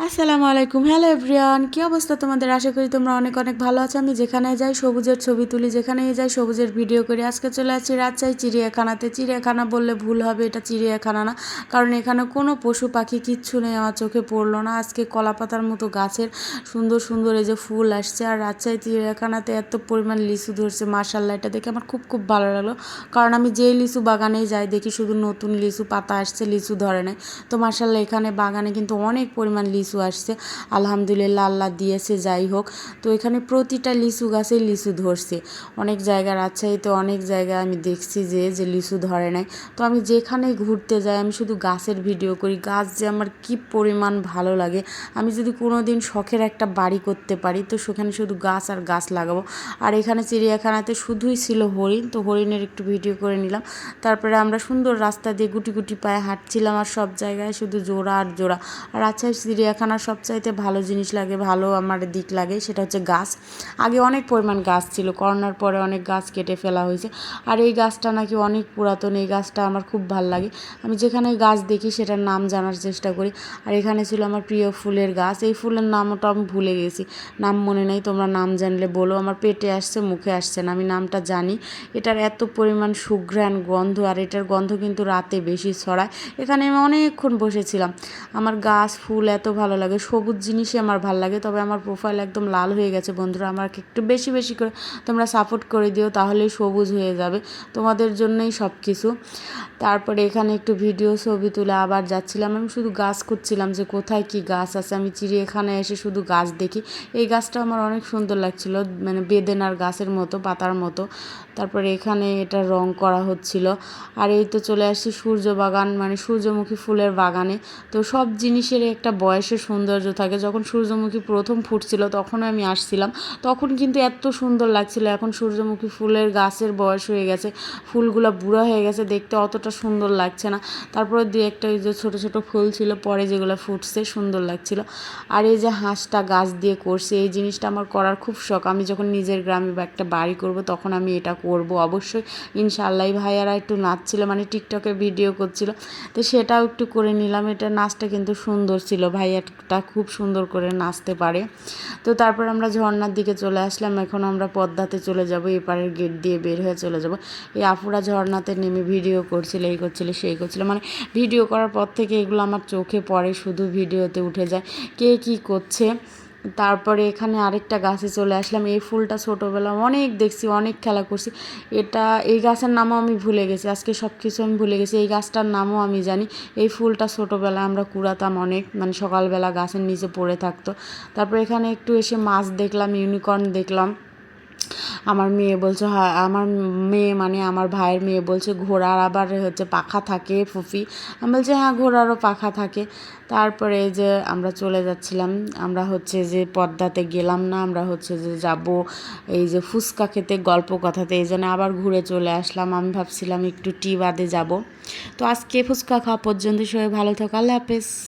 আসসালামু আলাইকুম। Hello everyone, কী অবস্থা তোমাদের? আশা করি তোমরা অনেক অনেক ভালো আছো। আমি যেখানে যাই সবুজের ছবি তুলি, যেখানেই যাই সবুজের ভিডিও করি। আজকে চলে আসছি রাজশাহী চিড়িয়াখানাতে। চিড়িয়াখানা বললে ভুল হবে, এটা চিড়িয়াখানা না, কারণ এখানে কোনো পশু পাখি কিচ্ছু নেই, আমার চোখে পড়লো না। আজকে কলাপাতার মতো গাছের সুন্দর সুন্দর এই যে ফুল আসছে, আর রাজশাহী চিড়িয়াখানাতে এত পরিমাণ লিচু ধরছে, মাশাআল্লাহ, এটা দেখে আমার খুব খুব ভালো লাগলো। কারণ আমি যেই লিচু বাগানেই যাই দেখি শুধু নতুন লিচু পাতা আসছে, লিচু ধরে নাই। তো মাশাআল্লাহ এখানে বাগানে কিন্তু অনেক পরিমাণ লিচু আসছে, আলহামদুলিল্লাহ, আল্লাহ দিয়েছে, যাই হোক। তো এখানে প্রতিটা লিচু গাছে লিচু ধরছে। অনেক জায়গা রাজশাহীতে অনেক জায়গায় আমি দেখছি যে লিচু ধরে নাই। তো আমি যেখানেই ঘুরতে যাই আমি শুধু গাছের ভিডিও করি। গাছ যে আমার কি পরিমাণ ভালো লাগে। আমি যদি কোনো দিন শখের একটা বাড়ি করতে পারি তো সেখানে শুধু গাছ আর গাছ লাগাবো। আর এখানে চিড়িয়াখানাতে শুধুই ছিল হরিণ, তো হরিণের একটু ভিডিও করে নিলাম। তারপরে আমরা সুন্দর রাস্তা দিয়ে গুটি গুটি পায়ে হাঁটছিলাম, আর সব জায়গায় শুধু জোড়া আর জোড়া। আর রাজশাহী চিড়িয়াখানার সবচাইতে ভালো জিনিস লাগে, ভালো আমার দিক লাগে, সেটা হচ্ছে গাছ। আগে অনেক পরিমাণ গাছ ছিল, করোনার পরে অনেক গাছ কেটে ফেলা হয়েছে। আর এই গাছটা নাকি অনেক পুরাতন, এই গাছটা আমার খুব ভালো লাগে। আমি যেখানে গাছ দেখি সেটার নাম জানার চেষ্টা করি। আর এখানে ছিল আমার প্রিয় ফুলের গাছ, এই ফুলের নামটা আমি ভুলে গেছি, নাম মনে নেই, তোমরা নাম জানলে বলো। আমার পেটে আসছে, মুখে আসছে না, আমি নামটা জানি। এটার এত পরিমাণ সুঘ্রাণ গন্ধ, আর এটার গন্ধ কিন্তু রাতে বেশি ছড়ায়। এখানে আমি অনেকক্ষণ বসেছিলাম। আমার গাছ ফুল এত ভালো লাগে, সবুজ জিনিসই আমার ভালো লাগে। তবে আমার প্রোফাইল একদম লাল হয়ে গেছে বন্ধুরা, আমাকে একটু বেশি বেশি করে তোমরা সাপোর্ট করে দিও, তাহলেই সবুজ হয়ে যাবে, তোমাদের জন্যই সব কিছু। তারপরে এখানে একটু ভিডিও ছবি তুলে আবার যাচ্ছিলাম। আমি শুধু গাছ খুঁজছিলাম যে কোথায় কি গাছ আছে। আমি চিড়িয়াখানায় এসে শুধু গাছ দেখি। এই গাছটা আমার অনেক সুন্দর লাগছিল, মানে বেদেনার গাছের মতো, পাতার মতো। তারপরে এখানে এটা রং করা হচ্ছিল। আর এই তো চলে আসছি সূর্য বাগান, মানে সূর্যমুখী ফুলের বাগানে। তো সব জিনিসের একটা বয়সের সৌন্দর্য থাকে। যখন সূর্যমুখী প্রথম ফুটছিল তখন আমি আসছিলাম, তখন কিন্তু এত সুন্দর লাগছিল। এখন সূর্যমুখী ফুলের গাছের বয়স হয়ে গেছে, ফুলগুলো বুড়া হয়ে গেছে, দেখতে অতটা সুন্দর লাগছে না। তারপরে দু একটা ওই যে ছোটো ছোটো ফুল ছিল পরে যেগুলো ফুটছে, সুন্দর লাগছিল। আর এই যে হাঁসটা গাছ দিয়ে করছে, এই জিনিসটা আমার করার খুব শখ। আমি যখন নিজের গ্রামে বা একটা বাড়ি করব তখন আমি এটা করব অবশ্যই, ইনশাআল্লাহ। ভাইয়ারা একটু নাচছিল, মানে টিকটকে ভিডিও করছিল, তো সেটাও একটু করে নিলাম। এটা নাচটা কিন্তু সুন্দর ছিল, ভাইয়াটা খুব সুন্দর করে নাচতে পারে। তো তারপর আমরা ঝর্ণার দিকে চলে আসলাম। এখন আমরা পদ্মাতে চলে যাব, এপারের গেট দিয়ে বের হয়ে চলে যাব। এই আপুরা ঝর্ণাতে নেমে ভিডিও করছিল, এই করছিল সেই করছিল, মানে ভিডিও করার পর থেকে এগুলো আমার চোখে পড়ে, শুধু ভিডিওতে উঠে যায় কে কী করছে। তারপরে এখানে আরেকটা গাছে চলে আসলাম। এই ফুলটা ছোটোবেলা অনেক দেখছি, অনেক খেলা করছি। এই গাছের নামও আমি ভুলে গেছি, আজকে সব কিছু আমি ভুলে গেছি। এই গাছটার নামও আমি জানি। এই ফুলটা ছোটোবেলা আমরা কুড়াতাম অনেক, মানে সকালবেলা গাছের নিচে পড়ে থাকতো। তারপর এখানে একটু এসে মাছ দেখলাম, ইউনিকর্ন দেখলাম। আমার মেয়ে বলছে, হ্যাঁ, আমার মেয়ে মানে আমার ভাইয়ের মেয়ে বলছে ঘোড়ার আবার হচ্ছে পাখা থাকে ফুফি। আমি বলছি হ্যাঁ, ঘোড়ারও পাখা থাকে। তারপরে এই যে আমরা চলে যাচ্ছিলাম, আমরা হচ্ছে যে পদ্মাতে গেলাম না, আমরা হচ্ছে যে যাব এই যে ফুচকা খেতে, গল্প কথাতে, এই জন্য আবার ঘুরে চলে আসলাম। আমি ভাবছিলাম একটু টি বাদে যাব। তো আজকে ফুচকা খাওয়া পর্যন্ত, সবাই ভালো থাকো, আল্লাহ হাফেজ।